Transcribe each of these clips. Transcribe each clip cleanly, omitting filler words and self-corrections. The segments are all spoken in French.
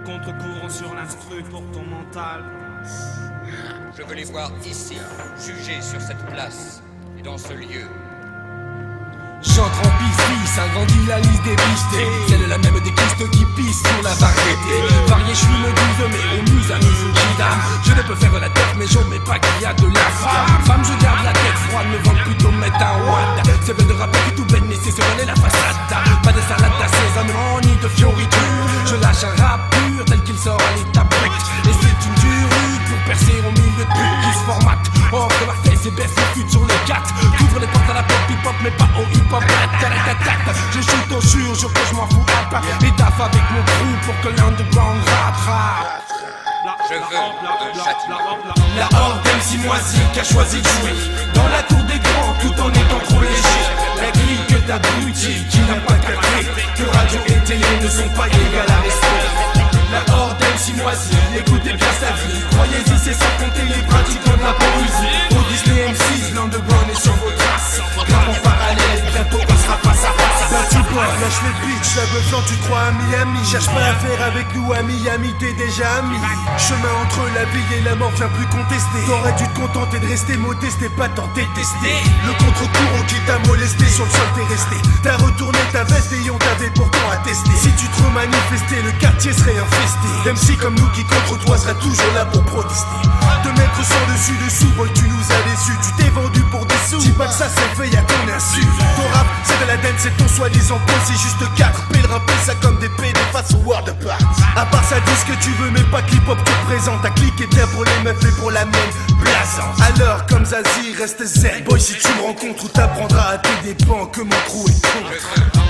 contre-courant sur l'instru pour ton mental. Je veux les voir ici, jugés sur cette place et dans ce lieu. J'entre en piste, agrandit la liste des pistes. Celle la même des kistes qui pissent sur la variété. Varié, je suis le guide, mais au muse à Mizukidam. Je ne peux faire la tête, mais j'en mets pas qu'il y a de la femme, je garde la tête froide, me vends plutôt mettre un watt. C'est belle de rapper qui tout baigne, mais c'est sur la façade. Pas de salade à sésame, ni de fioritures. Je lâche un rap pur tel qu'il sort à l'état brut. Et c'est une dure pour percer au milieu de putes qui se formatent. Offre la fesse et baisse le cul sur les quatre. Couvre les portes à la pop hip-hop, mais pas au hip-hop. Je shoot au jure que je m'en fous à part. Et taf avec mon crew pour que l'underground rattrape. Je veux un châtiment. La horde MC moisi qui a choisi de jouer dans la cour des grands tout en étant trop léger. La clique d'abrutis qui n'a pas capté que radio et télé ne sont pas égales à respect. La horde MC moisi, écoutez bien sa vie. Croyez-y, c'est sans compter les pratiquants de la poésie. Au Disney M6, l'underground est sur vos traces. Grave en parallèle, bientôt on sera face à face. Tu bois, lâche les bitches, la blanc tu crois à Miami. Cherche pas à faire avec nous à Miami, t'es déjà ami. Chemin entre la vie et la mort, viens plus contester. T'aurais dû te contenter de rester modeste et pas t'en détester. Le contre-courant qui t'a molesté, sur le sol t'es resté. T'as retourné ta veste et on t'avait pourtant attesté. Si tu te remanifestais, le quartier serait infesté. MC comme nous qui contre toi sera toujours là pour protester. Te mettre sans dessus dessous, boy tu nous as déçus. Tu t'es vendu pour des sous, dis pas que ça s'est fait à ton insu. Ton rap c'est de la dance, c'est ton soi-disant pose. C'est juste 4 pèlerins, ça comme des PD face au World Park. À part ça dis ce que tu veux mais pas que l'hip-hop te présente. Ta clique est bien pour les meufs et pour la mienne blasante. Alors comme Zazie reste zen. Boy si tu me rencontres ou t'apprendras à tes dépens que mon crew est contre.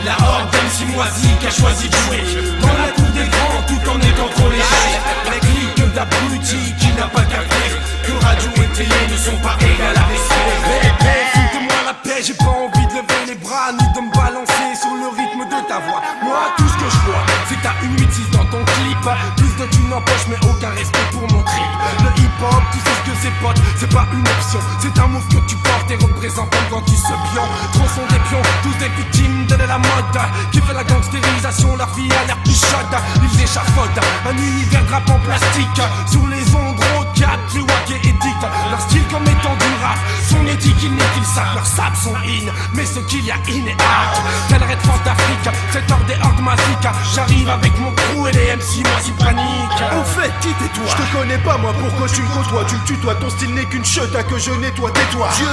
La horde MC moisi qui a choisi de jouer dans la cour des grands tout en étant trop léger. La clique d'abrutis qui n'a pas capté que radio et télé ne sont pas égales à respect. Foutez-moi la paix, j'ai pas envie de lever les bras ni de me balancer sur le rythme de ta voix. Moi tout ce que je vois c'est que t'as une 8-6 dans ton clip. Plus de thunes en poche mais aucun respect pour mon trip. Le hip-hop, tu sais ce que c'est pote, c'est pas une option. C'est un move que tu portes et représentant quand tu se pions. Trop sont des pions, tous des victimes de la mode. Qui fait la gangstérisation, leur vie a l'air plus chaude. Ils échafaudent un univers grappe en plastique. Sur les ondes rocades, plus wack et édicte leur style comme étant du rap. Son éthique, ils n'est qu'ils savent, leurs sables sont in. Mais ce qu'il y a in et out. Tel Red Fort d'Afrique, cette horde des hordes magiques. J'arrive avec mon crew et les MC, moi si panique. Au fait, qui tais-toi? Je te connais pas moi, pourquoi tu me côtoies? Tu me tutoies, ton style n'est qu'une chute à que je nettoie, tais-toi. Dieu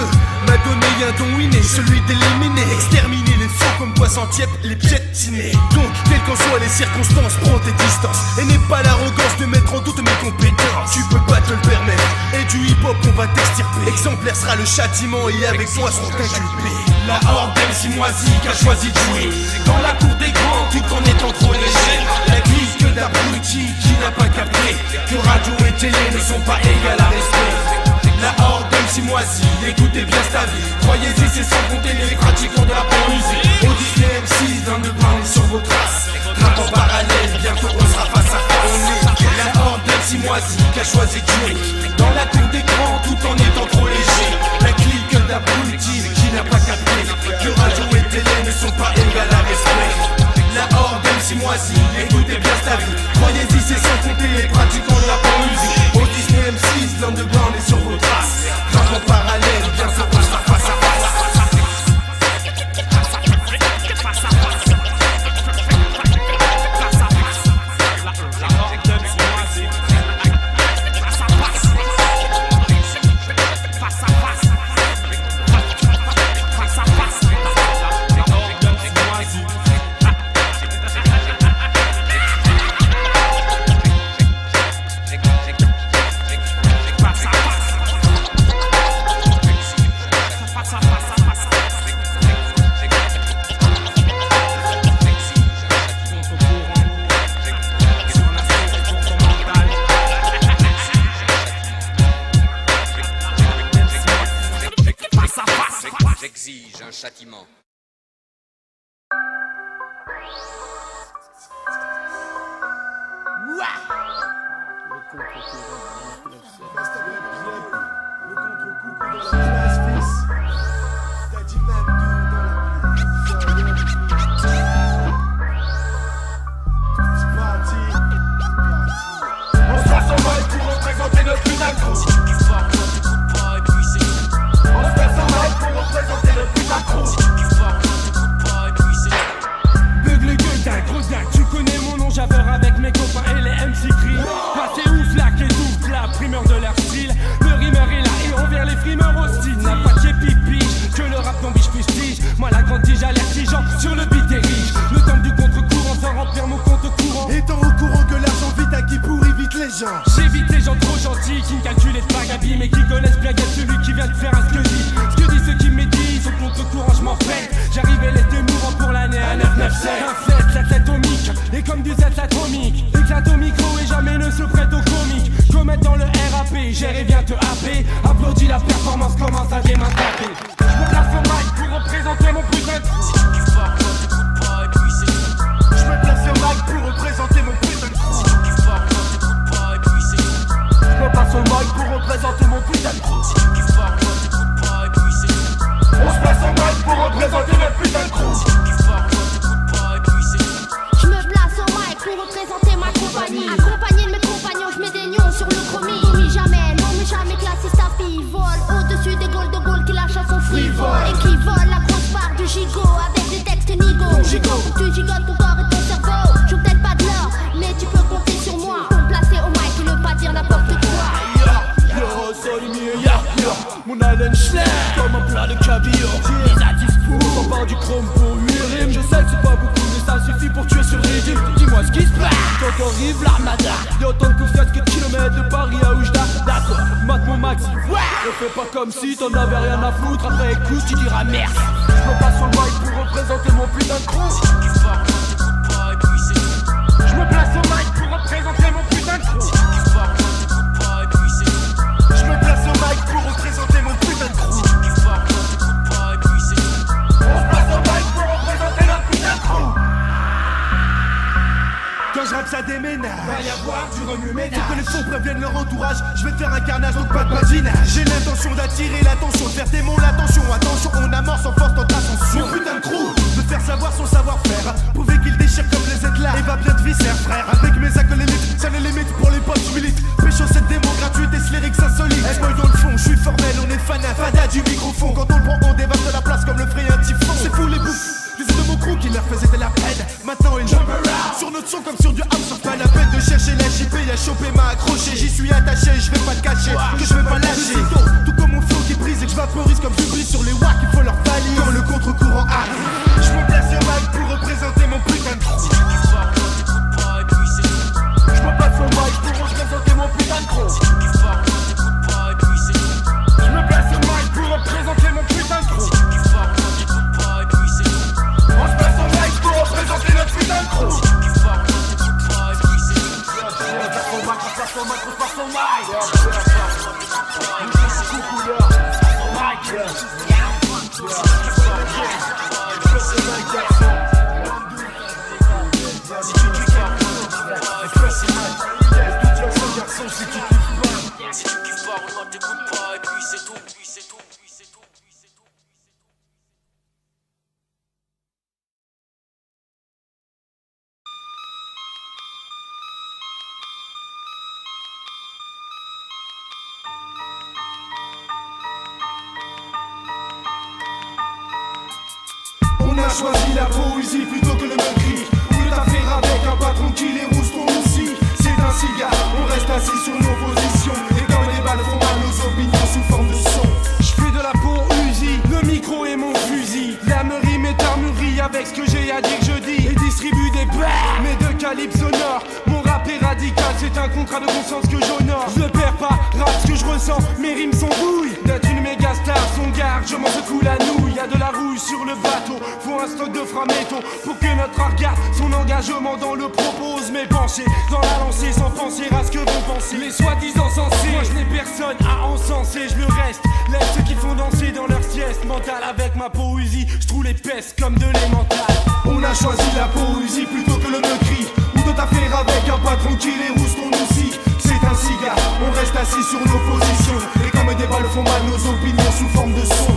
m'a donné un don inné, celui d'éliminer, exterminer les faux comme poissons tièdes, les piétiner. Donc, quelles qu'en soient les circonstances, prends tes distances. Et n'aie pas l'arrogance de mettre en doute mes compétences. Tu peux pas te le permettre, et du hip-hop on va t'extirper. Exemplaire sera le châtiment et avec moi seront inculpés. La horde MC moisi qui a choisi de jouer dans la cour des grands tout en étant trop léger. La clique d'abrutis qui n'a pas capté que radio et télé ne sont pas égales à respect. La horde MC moisi, écoutez bien ta vie. Croyez-y, c'est sans compter les pratiquants de la poésie. Au Disney M6, l'underground sur vos traces. Rap en parallèle, bientôt on sera face à face. La horde MC moisi qui a choisi de jouer dans la cour des grands tout en étant trop léger. La clique d'abrutis qui n'a pas capté que radio et télé ne sont pas égales à respect. La horde MC moisi, écoutez bien ta vie. Croyez-y, c'est sans compter les pratiquants de la poésie. Au Disney M6, l'underground est sur vos traces. Rap en parallèle, bientôt on sera face à face. J'exige un châtiment. notre putain de crew. Si tu kiffes pas, t'écoutes pas et puis c'est tout. On se passe en mic pour représenter notre putain de crew. Si tu kiffes pas, t'écoutes pas et puis c'est tout. Bug le gueule d'un gros dingue, tu connais mon nom, j'aveur avec mes copains et les MC crient. Passé ouf là, qu'est ouf la primeur de leur style. Le rimeur est là et on vient les frimeurs hostiles. N'a pas de pipi, que le rap d'ambiche fustige. Moi la grande tige alertigeant sur le beat est riche. Le temps du contre-courant sans remplir mon compte courant. Étant au courant que l'argent vite à qui pourrit vite les gens. J'évite les gens trop gentils qui ne calculent pas Gabi mais qui connaissent bien Gabi, celui qui vient de faire un ce que dit. Ce que dit ceux qui me disent, au contre-courant je m'en fais. J'arrive et les mourant pour l'année à 997. Un flet, la atomique, et comme du Z atomique. Éclate au micro et jamais ne se prête au comique. Comète dans le RAP, gère et viens te happer. Applaudis la performance, commence à démater. Je me place au mic pour représenter mon putain de crew. Si tu kiffes pas, t'écoutes pas et puis c'est tout. Je me place au mic pour représenter mon putain de crew. Si tu kiffes pas, t'écoutes pas et puis c'est tout. Je me place au mic pour représenter mon putain de crew. Si tu kiffes pas, t'écoutes pas et puis c'est tout. On se place au mic pour représenter notre putain de crew. Si tu kiffes pas, t'écoutes pas et puis c'est tout. Je me place au mic pour représenter ma compagnie. Accompagné de mes compagnons, je mets des nions sur le chromie. Jamais, non mais jamais classiste à fille. Vole au-dessus des Gaules de Gaulle qui lâchent à son frivole. Et qui vole la grosse part du gigot avec des textes nigauds. Gigot, faut que tu gigotes ton corps et ton cerveau. Je veux peut-être pas de l'or, mais tu peux compter sur moi. Pour me placer au mic et ne pas dire n'importe quoi. Yo, soy mio, mon haleine schlägt comme un plat de caviar. Les artistes fous, on part du chrome pour 8 rimes. Je sais que c'est pas beaucoup, mais ça suffit pour tuer ce régime. Dis-moi ce qui se passe quand arrive l'armada. Y'a autant de confiance que de kilomètres de Paris à Oujda. D'accord, mate mon maxi. Ne fais pas comme si t'en avais rien à foutre. Après écoute, tu diras merde. Je me passe au mic pour représenter mon putain de crew. Si tu kiffes pas, t'écoutes pas et puis c'est tout. Je me place au mic pour représenter mon putain de crew. Si tu kiffes pas, t'écoutes pas et puis c'est tout. Je me place au mic pour représenter mon putain de crew. Si tu kiffes pas, t'écoutes pas et puis c'est tout. On se place au mic pour représenter notre putain de crew. Quand je rappe ça déménage, va y avoir du remue-ménage. Faut que les faux préviennent leur entourage. Je vais te faire un carnage donc pas de badinage. J'ai l'intention d'attirer l'attention, de faire démon l'attention. Attention, on amorce en force notre ascension. Mon putain de crew, de faire savoir son savoir-faire. Prouver qu'il déchire comme les éclats. Et va bien te visser frère. Avec mes acolytes, ça les limite pour les potes, je milite. Pécho cette démo gratuite et ce lyrics insolite. Moi dans le fond, je suis formel, on est fanat. Fada du microphone, quand on le prend, on dévaste de la place comme le ferait un typhon. C'est fou les bouffes. Les de mon crew qui leur faisaient de la peine. Maintenant ils jump around sur notre son comme sur du house. Pas la peine de chercher la JP, y'a chopé, m'a accroché. J'y suis attaché, je vais pas te cacher que je vais pas lâcher. Tout comme mon flow qui brise et que je vaporise comme je brise sur les wacks, il faut leur valise. Quand le contre-courant arrive, je me place au mic pour représenter mon putain de crew. Si tu kiffes pas, t'écoutes pas et puis c'est tout. Je me place au mic pour représenter mon putain de crew. Si tu kiffes pas, t'écoutes pas et puis c'est tout. Je me place au mic pour représenter mon putain de crew. Si tu kiffes pas, t'écoutes pas et puis c'est tout. On se place au mic pour représenter notre putain de crew. Si tu kiffes pas, t'écoutes pas et puis c'est tout. Si tu kiffes pas, moi t'écoutes pas et puis c'est tout, puis c'est tout, puis c'est tout, puis c'est tout. On a choisi la poésie plutôt que le meurtrier. Ou le affaire avec un patron qui les rousse ton aussi. C'est un cigare, on reste assis sur nos positions. Et comme des balles font mal nos opinions sous forme de son. Je fais de la poésie, le micro est mon fusil. La me rime est armurerie avec ce que j'ai à dire je dis. Et distribue des balles, mais de calibre sonore. Mon rap est radical, c'est un contrat de conscience que j'honore. Je ne perds pas, rap ce que je ressens, mes rimes sont bouilles. D'être une méga star, son garde, je m'en secoue la nouille. Y'a de la rouille sur le bateau, faut un stock de framéto. Pour que notre art garde son engagement dans le propose. Mes penchés dans la lancée sans penser à ce que vont penser les soi-disant sensés. Moi je n'ai personne à encenser, je le reste. Laisse ceux qui font danser dans leur sieste mentale. Avec ma poésie, je trouve les pestes comme de l'émental. On a choisi la poésie plutôt que le meurtrier. Ou d'autres affaires avec un patron qui les rousse ton aussi. C'est un cigare, on reste assis sur nos positions. Et comme des balles font mal nos opinions sous forme de son.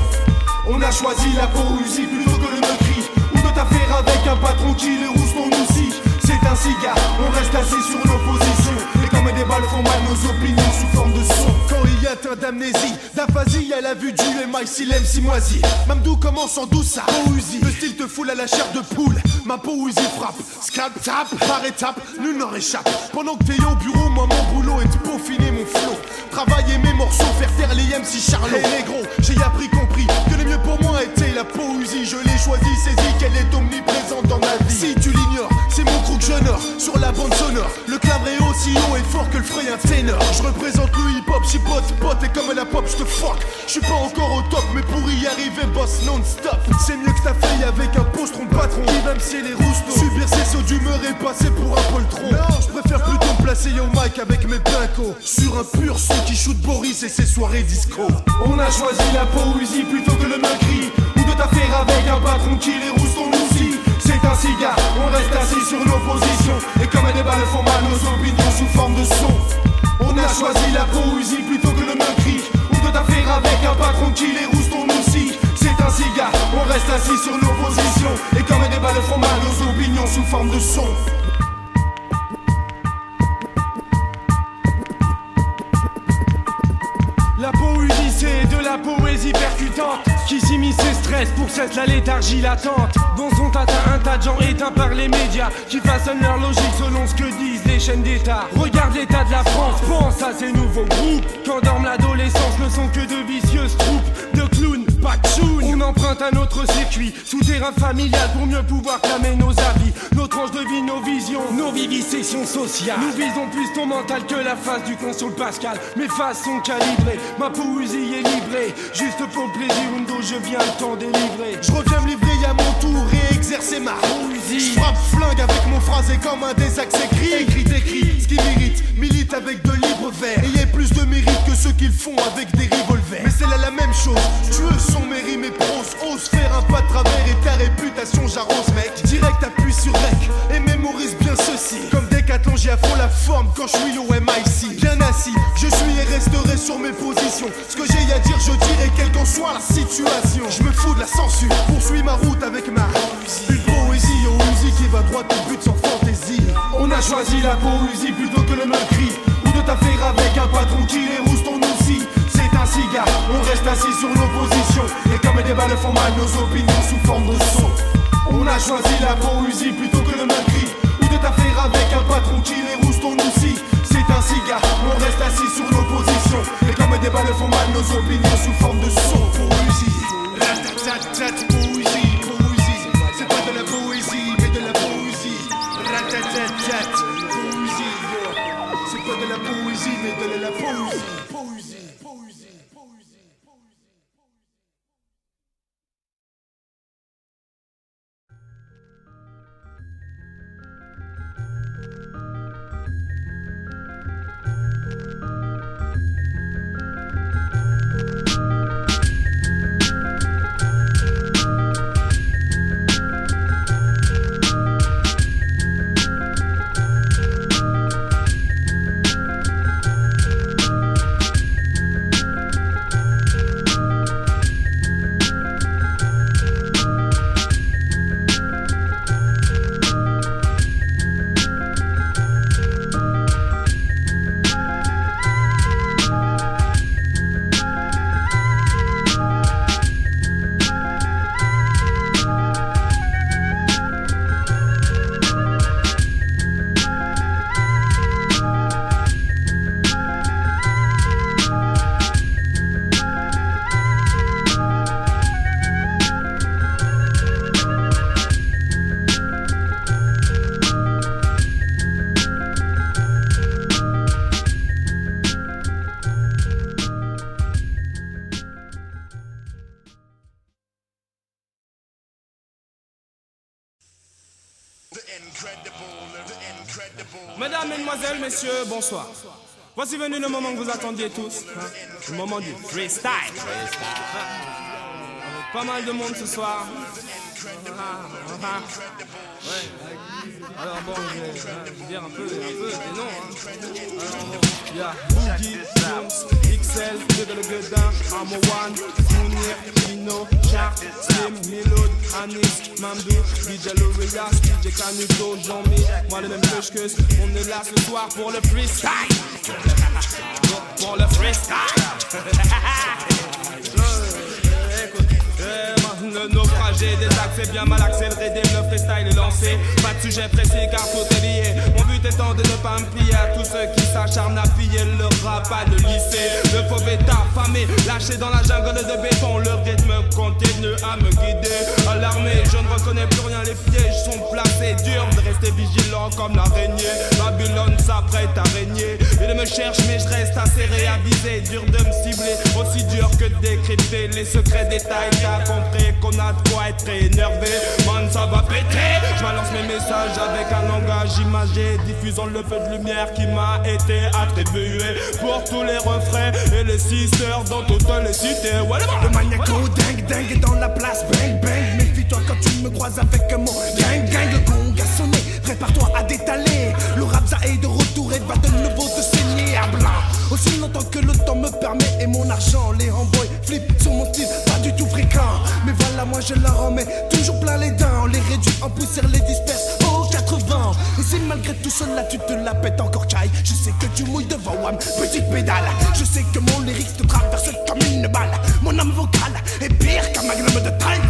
On a choisi la poésie plutôt que le meurtrier. Ou d'autres affaires avec un patron qui les rousse ton aussi. C'est un cigare, on reste assis sur nos positions. Et comme des des balles font mal, nos opinions sous forme de son. Quand il y a atteint d'amnésie, d'aphasie à la vue du MI6, l'MC moisi. Mamdou commence en douce à Uzi. Le style te foule à la chair de poule. Ma Uzi frappe, scalp tap, par étape, nul n'en échappe. Pendant que t'es au bureau, moi mon boulot est de peaufiner mon flow. Travailler mes morceaux, faire taire les MC Charlot. Hey les gros, j'ai appris, compris que le mieux pour moi était la poésie. Je l'ai choisie, saisie, qu'elle est omniprésente dans ma vie. Si tu l'ignores, c'est mon crew que j'honore. Sur la bande sonore, le clabre est aussi haut et fort que le frais un ténor. Je représente le hip-hop, j'y pote, et comme la pop, je te fuck. Je suis pas encore au top, mais pour y arriver, boss non-stop. C'est mieux que ta fille avec un postron de patron qui va me scier les roustos. Subir ses sauts d'humeur et passer pour un poltron. Non, je préfère plutôt me placer au mic avec mes pincos. Sur un pur son qui shoot Boris et ses soirées disco. On a choisi la poésie plutôt que le meurtri, ou de t'affaire avec un patron qui les roustons aussi. C'est un cigare, on reste assis sur nos positions. Et comme des balles font mal, nos opinions sous forme de son. On a choisi la poésie plutôt que le meurtri, ou de t'affaire avec un patron qui les roustons aussi. C'est un cigare, on reste assis sur nos positions. Et comme des balles font mal, nos opinions sous forme de son. La poésie c'est de la poésie percutante qui s'immisce et stress pour cesse la léthargie latente. Dont sont atteints un tas de gens éteints par les médias qui façonnent leur logique selon ce que disent les chaînes d'État. Regarde l'état de la France, pense à ces nouveaux groupes. Quand dorment l'adolescence ne sont que de vicieuses troupes de clowns, pas de choun. On emprunte un autre circuit, souterrain familial pour mieux pouvoir clamer nos avis. Nos tranches de vie, nos visions, nos vivisections sociales. Nous visons plus ton mental que la face du console Pascal. Mes faces sont calibrées, ma poésie est livrée. Juste pour le plaisir, Undo, je viens le temps délivrer. Je reviens me livrer à mon tour et exercer ma poésie. Je frappe flingue avec mon phrasé comme un des axes écrits. Écrit, ce qui m'irrite, milite avec de libres vers. Ayez plus de mérite que ceux qui le font avec des revolvers. Mais c'est là la même chose, tu veux son mérite, mes prose. Ose faire un pas de travers et ta réputation j'arrose mec. Direct appuie sur rec et mémorise bien ceci. Comme Décathlon j'ai à fond la forme quand je suis au MI6. Bien assis, je suis et resterai sur mes positions. Ce que j'ai à dire je dirai quelle qu'en soit la situation. Je me fous de la censure, poursuis ma route avec ma une poésie au Uzi qui va droit au but sans fantaisie. On a choisi la poésie plutôt que le meurtri, ou de t'affaire avec un patron qui les roustons aussi. C'est un cigare, on reste assis sur nos positions. Et comme des balles font mal, nos opinions sous forme de son. On a choisi la poésie plutôt que le meurtri, ou de t'affaire avec un patron qui les roustons aussi. C'est un cigare, on reste assis sur nos positions. Et comme des balles font mal, nos opinions sous forme de son. Poésie, ratatat, poésie, poésie. C'est pas de la poésie, mais de la poésie. Ratatat, poésie. C'est pas de la poésie, mais de la poésie. Poésie, poésie, poésie. Mesdames, mesdemoiselles, messieurs, bonsoir. Voici venu le moment que vous attendiez tous, hein, le moment du freestyle. Avec pas mal de monde ce soir. Ouais. Alors bon, je vais dire un peu des noms. Il y a Boogie, Jones, XL, Double Godin, Armo One, Mounir, Pino, Shark, Slim, Milod, Anis, Mamdou, DJ Loria, DJ Canuto, Jean-Mi, moi le même que on est là ce soir pour le freestyle. Pour le freestyle. Le naufragé des axes est bien mal accéléré dès le freestyle est lancé. Pas de sujet précis car tout est lié. Mon but étant de ne pas me plier à tous ceux qui s'acharnent à piller le rap à le lycée. Le faux bêta affamé, lâché dans la jungle de béton. Le rythme continue à me guider. Alarmé, je ne reconnais plus rien, les pièges sont placés. Dur de rester vigilant comme l'araignée. Babylone s'apprête à régner. Il me cherche mais je reste assez réavisé. Dur de me cibler, aussi dur que de décrypter les secrets détails. T'as compris qu'on a de quoi être énervé. Man, ça va péter. Je balance mes messages avec un langage imagé, diffusant le feu de lumière qui m'a été attribué pour tous les refrains et les sisters dans toutes les cités. Le maniaco dingue est dans la place, bang bang. Méfie-toi quand tu me croises avec mon gang. Le gong a sonné, prépare-toi à détaler. Le rap ça est de retour et va de nouveau te saigner à blanc. Aussi longtemps que le temps me permet et mon argent. Les homeboys flippent sur mon style, pas du tout fréquent. Mais voilà, moi je leur en mets toujours plein les dents. On les réduit en poussière, les disperse aux 80. Et si malgré tout cela tu te la pètes encore caille, je sais que tu mouilles devant WAM, petite pédale. Je sais que mon lyrics te traverse comme une balle. Mon âme vocale est pire qu'un magnum de taille.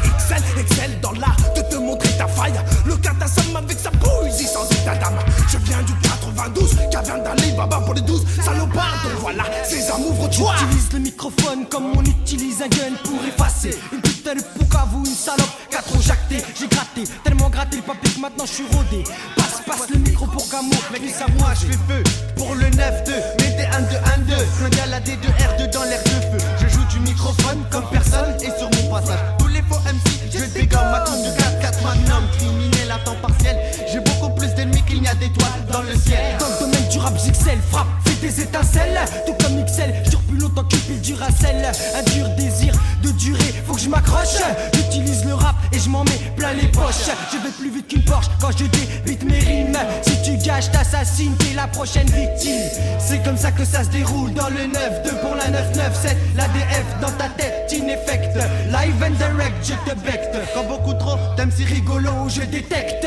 Excel dans l'art de te montrer ta faille. Le Katasam avec sa poésie sans état d'âme. Je viens du 92, caverne d'Alibaba pour les 12 salopards. Donc voilà, ces amours toi. J'utilise le microphone comme on utilise un gun pour effacer une putain de poucave ou une salope qu'a trop jacté. J'ai gratté, tellement gratté le papier que maintenant je suis rodé. Passe le micro pour Camo, mec ça moi je fais feu. Pour le 9-2, mettez 1-2-1-2. Flingue la D2R2 dans l'air de feu. Je joue du microphone comme personne et sur mon passage tous les faux MC, je dégomme ma coupe de 4-4 magnum. Criminel à temps partiel, j'ai beaucoup plus d'ennemis qu'il n'y a d'étoiles dans le ciel. Dans le domaine du rap JXL, frappe, fait des étincelles. Tout comme XL, je dure plus longtemps qu'il pile du Racel. Un dur désir de durée, faut que je m'accroche. J'utilise le rap et je m'en mets plein les poches. Je vais plus vite qu'une Porsche quand je débite mes rimes. Si tu gâches, t'assassines, t'es la prochaine victime. C'est comme ça que ça se déroule dans le 9-2 pour la 9-9-7. L'ADF dans ta tête, ineffect. Live and direct, je te becte. Quand beaucoup trop d'MC rigolo, je détecte.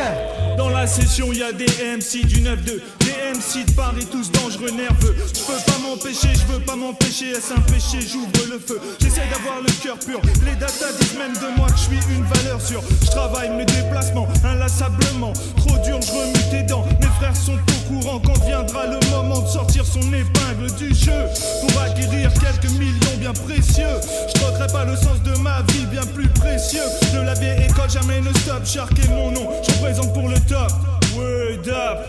Dans la session y'a des MC du 9-2, des MC de Paris tous dangereux, nerveux. Je veux pas m'empêcher, est-ce un péché, j'ouvre le feu. J'essaie d'avoir le cœur pur, les datas disent même de moi que je suis une valeur sûre. Je travaille mes déplacements inlassablement, trop dur je remue tes dents. Mes frères sont au courant quand viendra le moment de sortir son épingle du jeu pour acquérir quelques millions bien précieux. Je troquerai pas le sens de ma vie bien plus précieux. De la vieille école jamais ne stop, Shark est mon nom, je représente pour le top. Word up.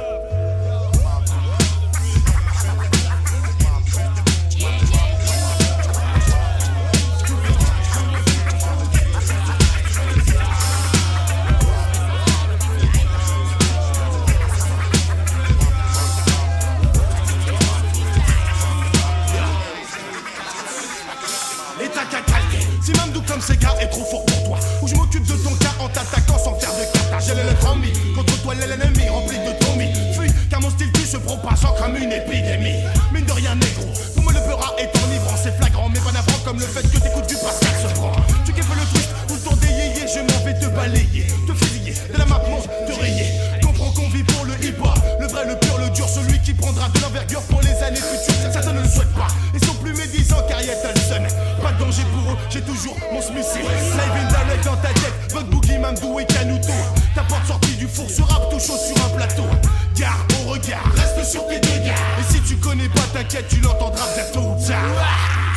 Et t'as qu'à calquer. Si Mamdou comme ces gars est trop fort pour toi, ou je m'occupe de ton cas en t'attaquant sans faire de cartage. J'ai l'électromie, contre toi l'ennemi rempli de tomie. Fuis, car mon style se propageant comme une épidémie. Mine de rien négro, pour moi le peura est enivrant. C'est flagrant, mais pas d'apprendre comme le fait que t'écoutes du Pascal se prend. Tu kiffes le twist, ou le tour des yéyés, je m'en vais te balayer, te fusiller, de la map monte, te rayer. Comprends qu'on vit pour le hip-hop, le vrai, le pur, le dur, celui qui prendra de l'envergure pour les années futures. Certains ne le souhaitent pas, et sont plus médisants car y'a Tolson. Pas de danger pour eux, j'ai toujours mon smoothie. Live and direct dans ta tête, votre Boogie, Mamdou et Canuto. Ta porte sortie du four, ce rap tout chaud sur un plateau. Gare au regard, reste sur tes deux gars. Et si tu connais pas, t'inquiète, tu l'entendras peut-être tôt ou tard.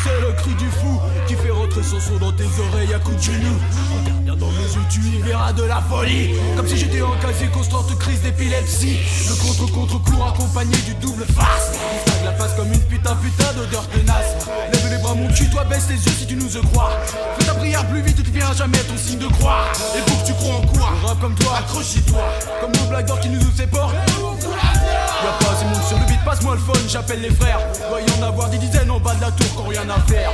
C'est le cri du fou qui fait rentrer son son dans tes oreilles à coups de genou. Regarde bien dans mes yeux, tu y verras de la folie. Comme si j'étais en quasi constante crise d'épilepsie. Le contre-contre-cours accompagné du double face. Il stagne la face comme une putain d'odeur tenace. Lève les bras mon cul, toi baisse les yeux si tu nous crois. Fais ta prière plus vite ou tu verras jamais ton signe de croix. Et faut que tu crois en quoi? Un rap comme toi, accroche-toi. comme nos blagues d'or qui nous séparent. Y'a pas assez monde sur le beat, passe passe-moi le phone, j'appelle les frères. Doit y en avoir des dizaines en bas de la tour quand rien à faire.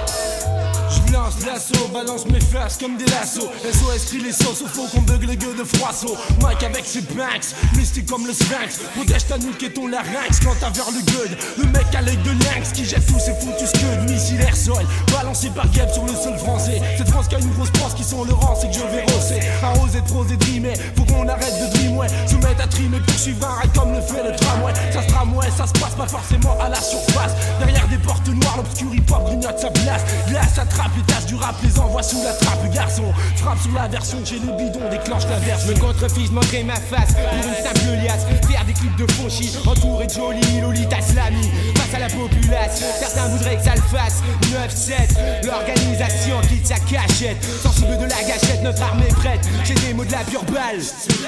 Je lance l'assaut, balance mes faces comme des lassos. SOS crie les sauces, au fond qu'on bug les gueux de froisseau. Mike avec ses banks, mystique comme le sphinx. Protège ta nuque et ton larynx quand t'as vers le good. Le mec à l'œil de lynx qui jette tous ses foutus scuds. Missile air sol, balancé par Geb sur le sol français. Cette France qui a une grosse pense qui sont le rang, c'est que je vais rosser. Arroser, proser, dreamer, faut qu'on arrête de dreamer. Se mettre à trimer, poursuivre un rail comme le fait le tramway. Ça se tramway, ça se passe pas forcément à la surface. Derrière des portes noires, l'obscur hip-hop grignote sa place. Glace attrape les tasses du rap, les envoie sous la trappe. Le garçon frappe sur la version, j'ai le bidon, déclenche la version. Le contre-fils montrer ma face pour une simple liasse. Faire des clips de Fonchi, entouré de jolie Lolita Slamy. Face à la populace, certains voudraient que ça le fasse. 9-7, l'organisation quitte sa cachette. Sensible de la gâchette, notre armée prête. J'ai des mots de la pure balle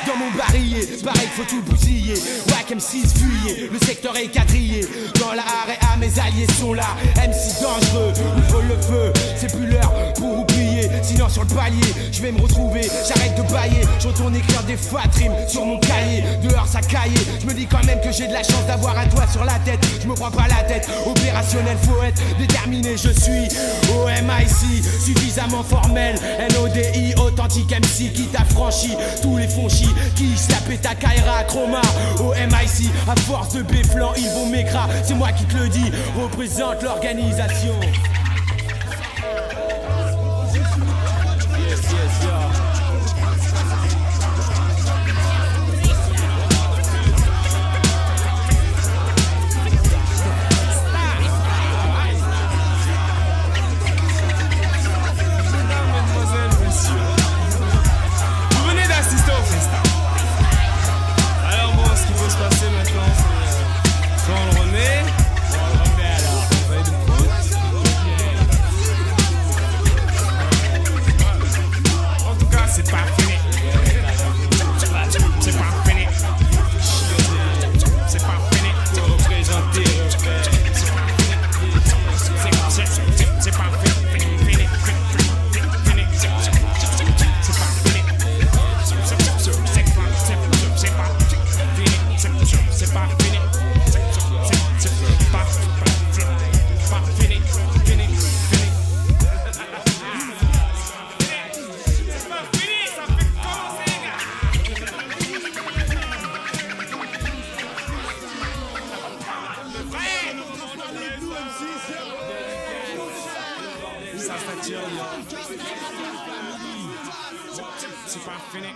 dans mon barillet. Pareil, faut tout bousiller. Wack M6 fuyé, le secteur est quadrillé. Dans la area, mes alliés sont là. MC dangereux, ouvre le feu. C'est plus l'heure pour oublier. Sinon sur le palier, je vais me retrouver. J'arrête de bailler, je retourne écrire des fat rimes sur mon cahier. Dehors ça caillait, je me dis quand même que j'ai de la chance d'avoir un toit sur la tête. Je me prends pas la tête, opérationnel faut être déterminé. Je suis au MIC, suffisamment formel. NODI, authentique MC qui t'a franchi. Tous les fonchis qui se la pètent à Kaira, Chroma. Au MIC, à force de béflan, ils vont m'écra. C'est moi qui te le dis, représente l'organisation. C'est pas fini.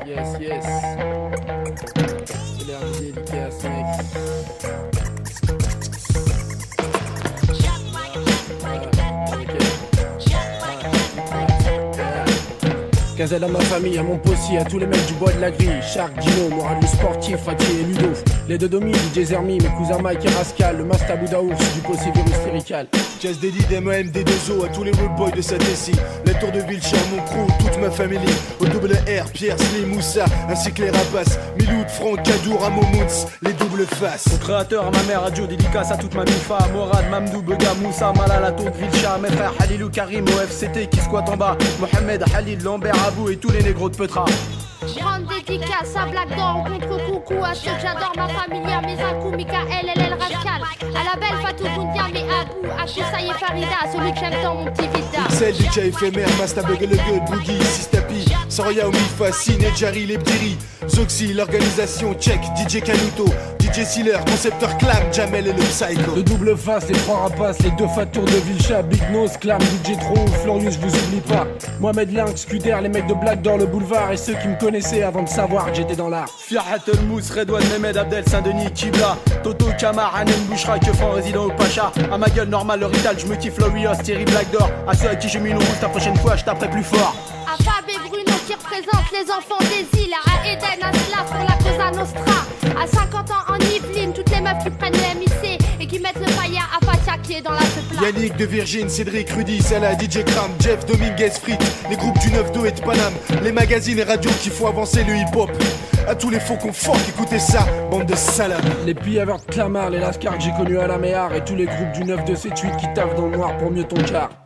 Yes, yes. C'est l'heure des dédicaces, mec. Gazelle à ma famille, à mon possi, à tous les mecs du bois de la grille. Shark, Dino, Moral du sportif, Fati et Ludo. Les deux Domi, DJ Zermi, mes cousins Mike et Rascal. Le Mastabou Daours, du possi virus lyrical. Jazz dédie d'MAM, des deux os, à tous les road boys de cette SI. Les tours de ville, mon crew, toute ma famille. Au double R, Pierre, Slim, Moussa, ainsi que les rapaces. Miloud, Franck, Kadour, Amo Mouns, les doubles faces. Mon créateur, à ma mère, radio, dédicace à toute ma mifa. Morad, Mamdou, Bega, Moussa, Malala, Tour, Vilcha, mes frères Halilou, Karim, OFCT qui squatte en bas. Mohamed, Halil, Lambert, Abou et tous les négros de Petra. Grande dédicace à Black Dog, contre coucou à ceux que j'adore, ma famille, à mes incous, Mikael, LL, Rascal. À la belle Fatou Boundia, mais Abou, à Koussaï et Farida, celui que j'aime dans mon petit vida. Celle du Tcha éphémère, Mastabeg et le Good, Boogie, Sistapi, Soraya, Omifa, Sine, Jari, Lebdiri, Zoxy, l'organisation, Check, DJ Kanuto, DJ Sealer, concepteur Clam, Jamel et le Psycho. Le double face, les trois rapaces, les deux fat tours de Vilcha, Big Nose, Clam, DJ Tro, Florius, je vous oublie pas. Mohamed Lynx, Cuder, les mecs de Black dans le boulevard et ceux qui me connaissaient avant de savoir que j'étais dans l'art. Fiahat El Mouss, Redouane, Mehmed, Abdel, Saint-Denis, Kibla, Toto, Kamar, Hanen, Bouchra, Keufan, résident au Pacha. À ma gueule, normal, le Rital, je me kiffe Florius, Thierry, Black d'Or. À ceux à qui j'ai mis une rousse, la prochaine fois, je taperai plus fort. À Fab et Bruno qui représentent les enfants des îles. À Eden, à Slav pour la Cosa Nostra. À 50 ans en Yvelines, toutes les meufs qui prennent le MIC et qui mettent le paillard à Fatia qui est dans la supply. Yannick, De Virgin, Cédric, Rudy, Salah, DJ Kram, Jeff, Dominguez, Frit, les groupes du 9-2 et de Paname, les magazines et radios qui font avancer le hip-hop. À tous les faux qu'on fuck, écoutez ça, bande de salades. Les pilleurs de Clamart, les Lascar que j'ai connus à la Méhar et tous les groupes du 9-2-7-8 qui taffent dans le noir pour mieux ton quart.